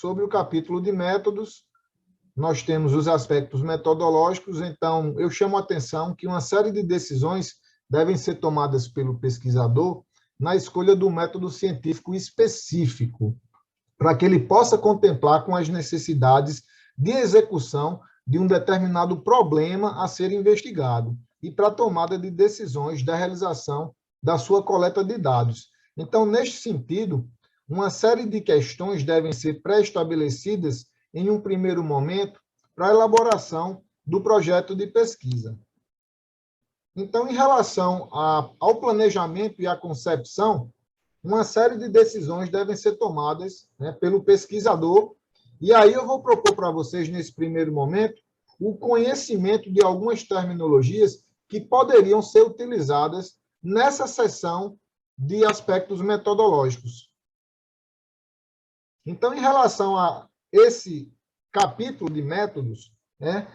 sobre o capítulo de métodos. Nós temos os aspectos metodológicos, então eu chamo a atenção que uma série de decisões devem ser tomadas pelo pesquisador na escolha do método científico específico, para que ele possa contemplar com as necessidades de execução de um determinado problema a ser investigado e para a tomada de decisões da realização da sua coleta de dados. Então, neste sentido, uma série de questões devem ser pré-estabelecidas em um primeiro momento para a elaboração do projeto de pesquisa. Então, em relação ao planejamento e à concepção, uma série de decisões devem ser tomadas, né, pelo pesquisador, e aí eu vou propor para vocês, nesse primeiro momento, o conhecimento de algumas terminologias que poderiam ser utilizadas nessa seção de aspectos metodológicos. Então, em relação a esse capítulo de métodos, né,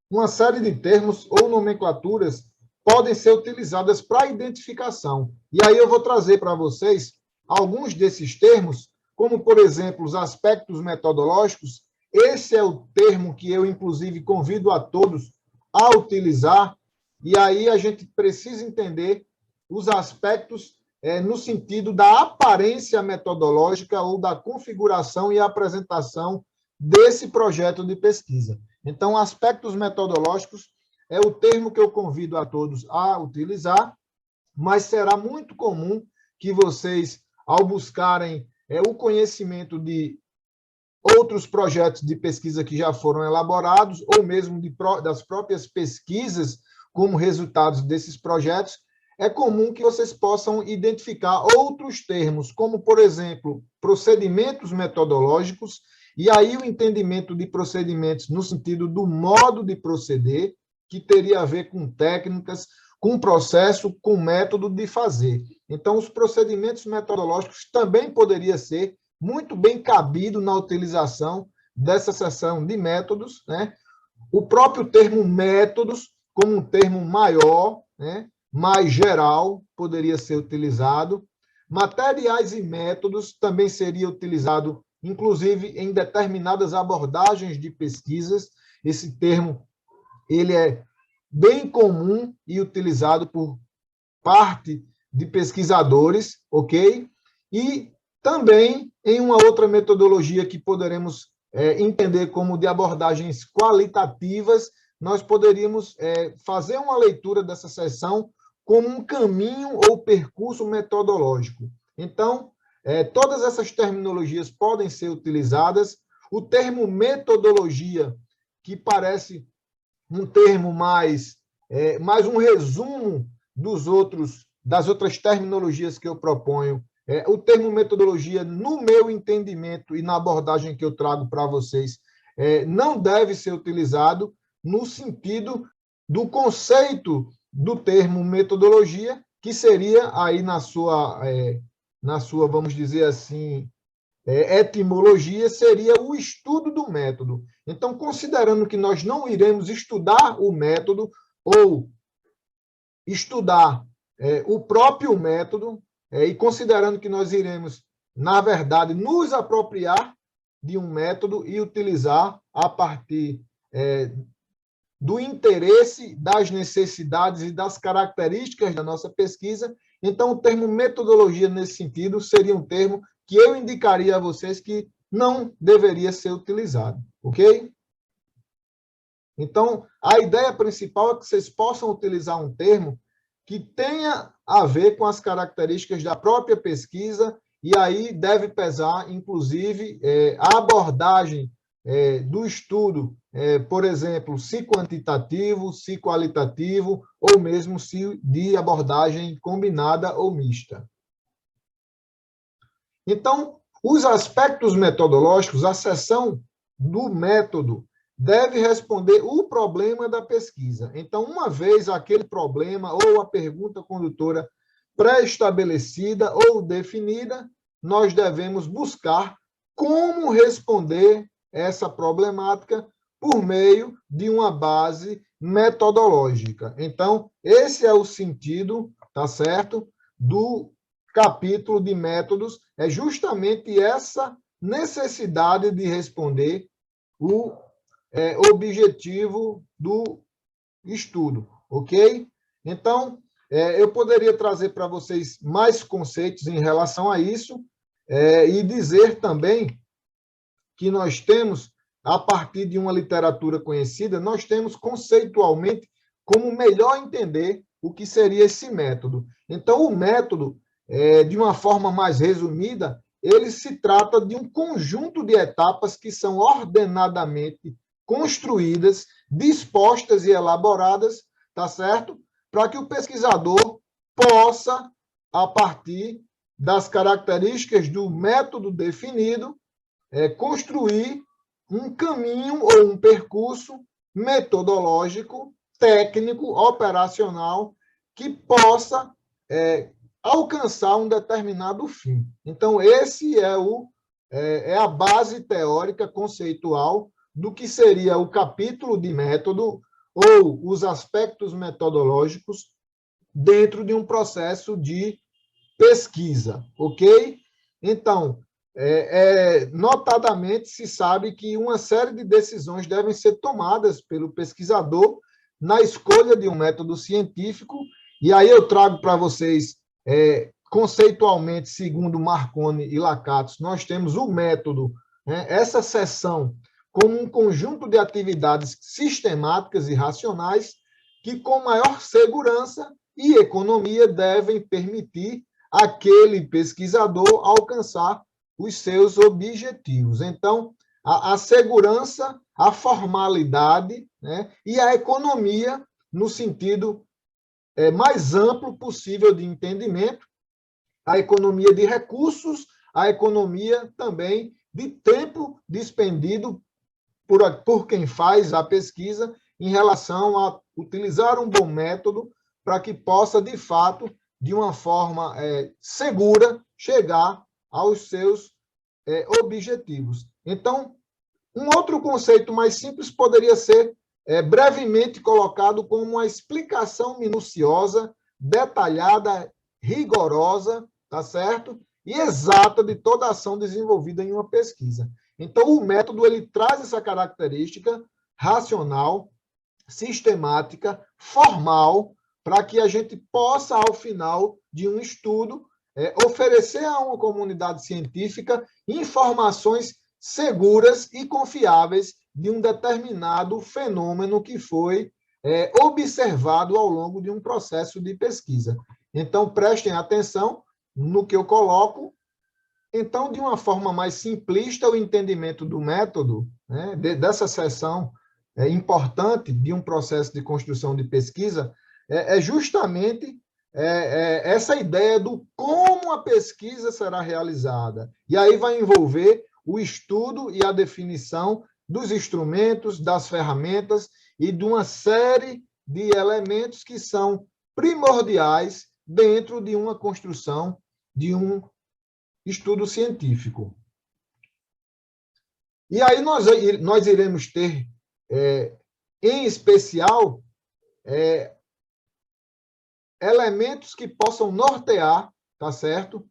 uma série de termos ou nomenclaturas podem ser utilizadas para identificação. E aí eu vou trazer para vocês alguns desses termos, como, por exemplo, os aspectos metodológicos. Esse é o termo que eu, inclusive, convido a todos a utilizar, e aí a gente precisa entender os aspectos no sentido da aparência metodológica ou da configuração e apresentação desse projeto de pesquisa. Então, aspectos metodológicos é o termo que eu convido a todos a utilizar, mas será muito comum que vocês, ao buscarem o conhecimento de outros projetos de pesquisa que já foram elaborados, ou mesmo das próprias pesquisas como resultados desses projetos, é comum que vocês possam identificar outros termos, como, por exemplo, procedimentos metodológicos, e aí o entendimento de procedimentos no sentido do modo de proceder, que teria a ver com técnicas, com processo, com método de fazer. Então, os procedimentos metodológicos também poderia ser muito bem cabido na utilização dessa seção de métodos, né? O próprio termo métodos, como um termo maior, né, mais geral, poderia ser utilizado. Materiais e métodos também seria utilizado, inclusive, em determinadas abordagens de pesquisas. Esse termo ele é bem comum e utilizado por parte de pesquisadores, ok? E também em uma outra metodologia que poderemos entender como de abordagens qualitativas, nós poderíamos fazer uma leitura dessa seção como um caminho ou percurso metodológico. Então, todas essas terminologias podem ser utilizadas. O termo metodologia, que parece um termo mais um resumo das outras terminologias que eu proponho. O termo metodologia, no meu entendimento e na abordagem que eu trago para vocês, não deve ser utilizado no sentido do conceito do termo metodologia, que seria aí na sua, vamos dizer assim, etimologia, seria o estudo do método. Então, considerando que nós não iremos estudar o método ou estudar o próprio método, e considerando que nós iremos, na verdade, nos apropriar de um método e utilizar a partir do interesse, das necessidades e das características da nossa pesquisa, então o termo metodologia, nesse sentido, seria um termo que eu indicaria a vocês que não deveria ser utilizado, ok? Então, a ideia principal é que vocês possam utilizar um termo que tenha a ver com as características da própria pesquisa, e aí deve pesar, inclusive, a abordagem do estudo, por exemplo, se quantitativo, se qualitativo, ou mesmo se de abordagem combinada ou mista. Então, os aspectos metodológicos, a seção do método, deve responder o problema da pesquisa. Então, uma vez aquele problema ou a pergunta condutora pré-estabelecida ou definida, nós devemos buscar como responder essa problemática por meio de uma base metodológica. Então, esse é o sentido, tá certo, do capítulo de métodos, é justamente essa necessidade de responder o objetivo do estudo, ok? Então, eu poderia trazer para vocês mais conceitos em relação a isso, e dizer também que nós temos, a partir de uma literatura conhecida, nós temos conceitualmente como melhor entender o que seria esse método. Então, o método, de uma forma mais resumida, ele se trata de um conjunto de etapas que são ordenadamente construídas, dispostas e elaboradas, tá certo? Para que o pesquisador possa, a partir das características do método definido, construir um caminho ou um percurso metodológico, técnico, operacional, que possa alcançar um determinado fim. Então, esse é a base teórica conceitual do que seria o capítulo de método ou os aspectos metodológicos dentro de um processo de pesquisa, ok? Então, notadamente, se sabe que uma série de decisões devem ser tomadas pelo pesquisador na escolha de um método científico, e aí eu trago para vocês, conceitualmente, segundo Marconi e Lakatos, nós temos o método, essa seção, como um conjunto de atividades sistemáticas e racionais que, com maior segurança e economia, devem permitir àquele pesquisador alcançar os seus objetivos. Então, a segurança, a formalidade, né, e a economia, no sentido mais amplo possível de entendimento, a economia de recursos, a economia também de tempo despendido por quem faz a pesquisa em relação a utilizar um bom método para que possa, de fato, de uma forma segura, chegar aos seus objetivos. Então, um outro conceito mais simples poderia ser brevemente colocado como uma explicação minuciosa, detalhada, rigorosa, tá certo? E exata de toda a ação desenvolvida em uma pesquisa. Então, o método ele traz essa característica racional, sistemática, formal, para que a gente possa, ao final de um estudo, oferecer a uma comunidade científica informações seguras e confiáveis de um determinado fenômeno que foi observado ao longo de um processo de pesquisa. Então, prestem atenção no que eu coloco. Então, de uma forma mais simplista, o entendimento do método, né, dessa seção importante de um processo de construção de pesquisa, é justamente essa ideia do como a pesquisa será realizada. E aí vai envolver o estudo e a definição dos instrumentos, das ferramentas e de uma série de elementos que são primordiais dentro de uma construção de um estudo científico. E aí nós iremos ter, em especial, elementos que possam nortear, tá certo?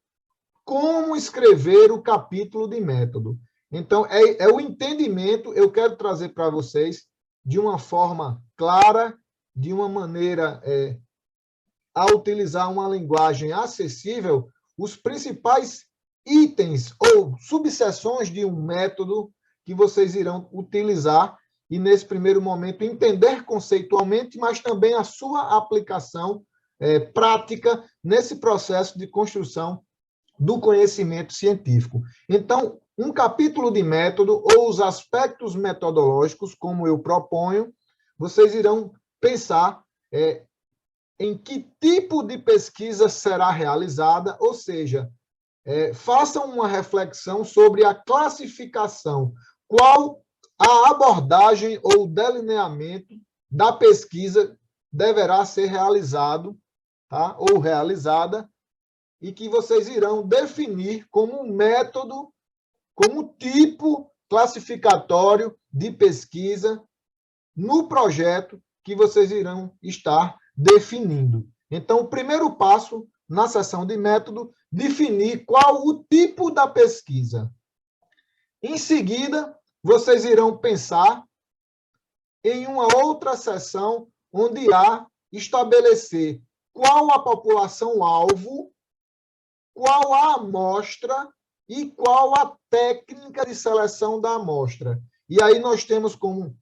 Como escrever o capítulo de método. Então, o entendimento, eu quero trazer para vocês de uma forma clara, de uma maneira a utilizar uma linguagem acessível, os principais itens ou subseções de um método que vocês irão utilizar e, nesse primeiro momento, entender conceitualmente, mas também a sua aplicação prática nesse processo de construção do conhecimento científico. Então, um capítulo de método ou os aspectos metodológicos, como eu proponho, vocês irão pensar em que tipo de pesquisa será realizada, ou seja, façam uma reflexão sobre a classificação, qual a abordagem ou delineamento da pesquisa deverá ser realizado, tá? Ou realizada, e que vocês irão definir como um método, como tipo classificatório de pesquisa no projeto que vocês irão estar definindo. Então, o primeiro passo na seção de método, definir qual o tipo da pesquisa. Em seguida, vocês irão pensar em uma outra seção onde irá estabelecer qual a população-alvo, qual a amostra e qual a técnica de seleção da amostra. E aí nós temos como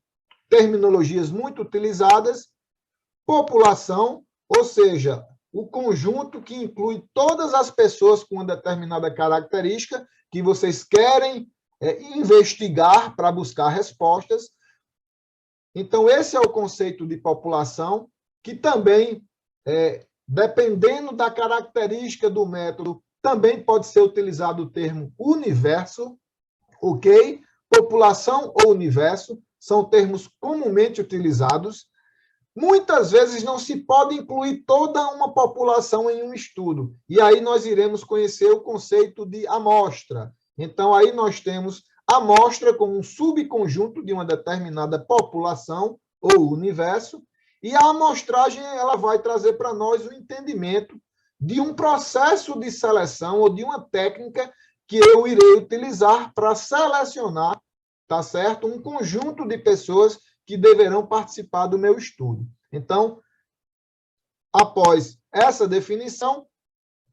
terminologias muito utilizadas, população, ou seja, o conjunto que inclui todas as pessoas com uma determinada característica que vocês querem investigar para buscar respostas. Então, esse é o conceito de população, que também, dependendo da característica do método, também pode ser utilizado o termo universo, ok? População ou universo são termos comumente utilizados. Muitas vezes não se pode incluir toda uma população em um estudo, e aí nós iremos conhecer o conceito de amostra. Então, aí nós temos amostra como um subconjunto de uma determinada população ou universo, e a amostragem ela vai trazer para nós o entendimento de um processo de seleção ou de uma técnica que eu irei utilizar para selecionar, tá certo? Um conjunto de pessoas que deverão participar do meu estudo. Então, após essa definição,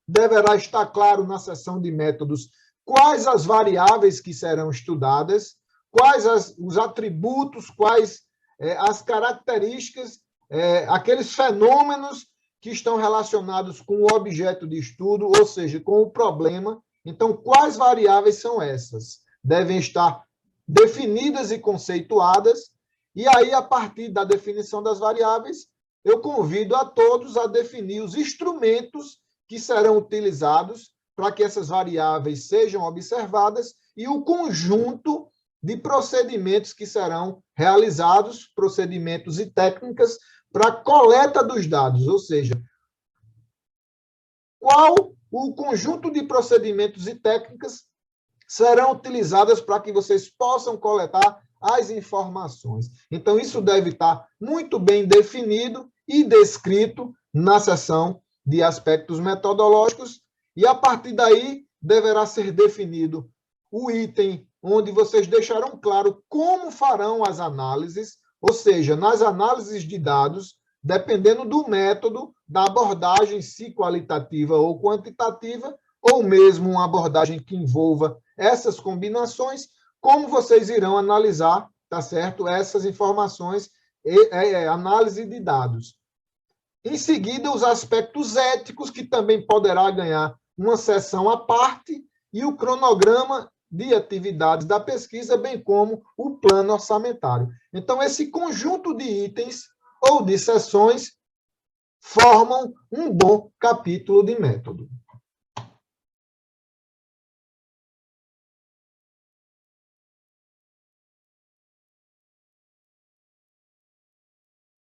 deverá estar claro na seção de métodos quais as variáveis que serão estudadas, quais os atributos, quais as características, aqueles fenômenos que estão relacionados com o objeto de estudo, ou seja, com o problema. Então, quais variáveis são essas? Devem estar definidas e conceituadas, e aí, a partir da definição das variáveis, eu convido a todos a definir os instrumentos que serão utilizados para que essas variáveis sejam observadas e o conjunto de procedimentos que serão realizados, procedimentos e técnicas para a coleta dos dados, ou seja, qual o conjunto de procedimentos e técnicas serão utilizadas para que vocês possam coletar as informações. Então, isso deve estar muito bem definido e descrito na seção de aspectos metodológicos, e a partir daí deverá ser definido o item onde vocês deixarão claro como farão as análises, ou seja, nas análises de dados, dependendo do método, da abordagem, se qualitativa ou quantitativa, ou mesmo uma abordagem que envolva essas combinações, como vocês irão analisar, tá certo? Essas informações, análise de dados. Em seguida, os aspectos éticos, que também poderá ganhar uma seção à parte, e o cronograma de atividades da pesquisa, bem como o plano orçamentário. Então, esse conjunto de itens ou de seções formam um bom capítulo de método.